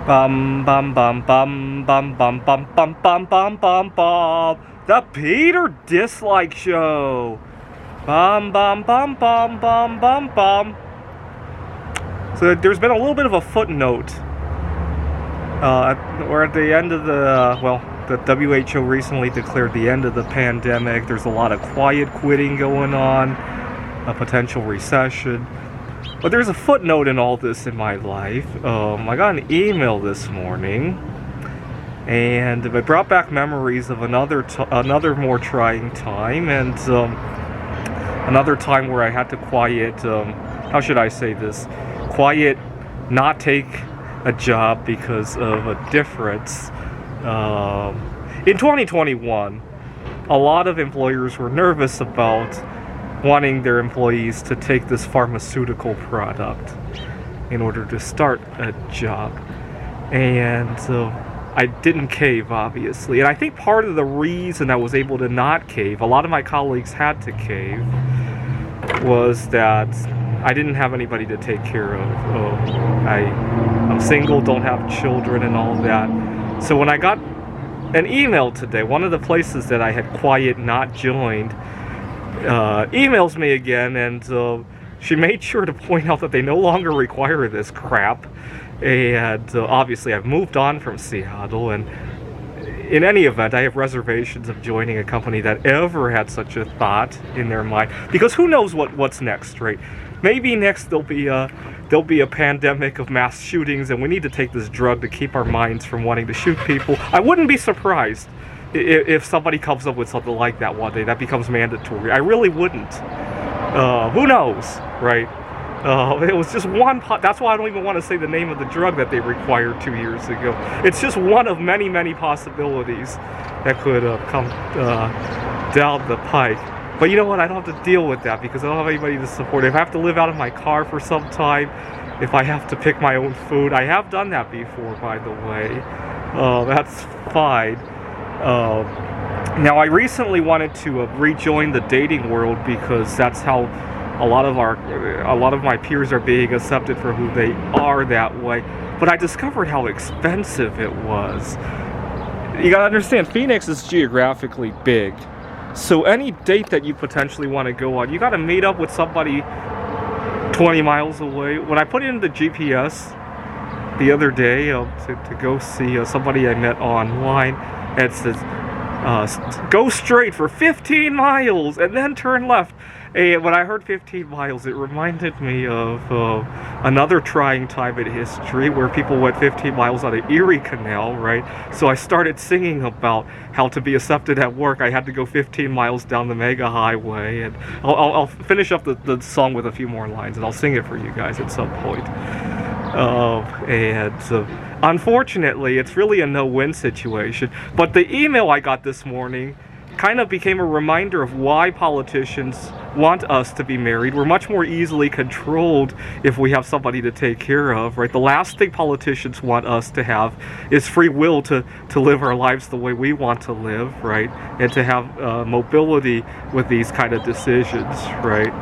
Bum bum bum bum bum bum bum bum bum bum bum bum. The Peter Dislike Show. Bum bum bum bum bum bum bum. So there's been a little bit of a footnote. We're at the end of the WHO recently declared the end of the pandemic. There's a lot of quiet quitting going on, a potential recession. But there's a footnote in all this in my life. I got an email this morning, and it brought back memories of another more trying time, and another time where I had to quiet. How should I say this? Quiet, not take a job because of a difference. In 2021, a lot of employers were nervous about wanting their employees to take this pharmaceutical product in order to start a job. And I didn't cave, obviously. And I think part of the reason I was able to not cave, a lot of my colleagues had to cave, was that I didn't have anybody to take care of. I'm single, don't have children and all that. So when I got an email today, one of the places that I had quiet not joined, emails me again, and she made sure to point out that they no longer require this crap. And obviously I've moved on from Seattle, and in any event, I have reservations of joining a company that ever had such a thought in their mind, because who knows what's next, right? Maybe next there'll be a pandemic of mass shootings, and we need to take this drug to keep our minds from wanting to shoot people. I wouldn't be surprised if somebody comes up with something like that one day, that becomes mandatory. I really wouldn't. Who knows, right? It was just one that's why I don't even want to say the name of the drug that they required 2 years ago. It's just one of many, many possibilities that could come down the pike. But you know what? I don't have to deal with that because I don't have anybody to support. If I have to live out of my car for some time, if I have to pick my own food, I have done that before, by the way. That's fine. Now, I recently wanted to rejoin the dating world because that's how a lot of my peers are being accepted for who they are that way. But I discovered how expensive it was. You gotta understand, Phoenix is geographically big. So any date that you potentially want to go on, you gotta meet up with somebody 20 miles away. When I put in the GPS the other day to go see somebody I met online, it says, go straight for 15 miles and then turn left. And when I heard 15 miles, it reminded me of another trying time in history where people went 15 miles on the Erie Canal, right? So I started singing about how to be accepted at work, I had to go 15 miles down the mega highway. And I'll finish up the song with a few more lines, and I'll sing it for you guys at some point. Unfortunately, it's really a no-win situation. But the email I got this morning kind of became a reminder of why politicians want us to be married. We're much more easily controlled if we have somebody to take care of, right? The last thing politicians want us to have is free will to live our lives the way we want to live, right? And to have mobility with these kind of decisions, right?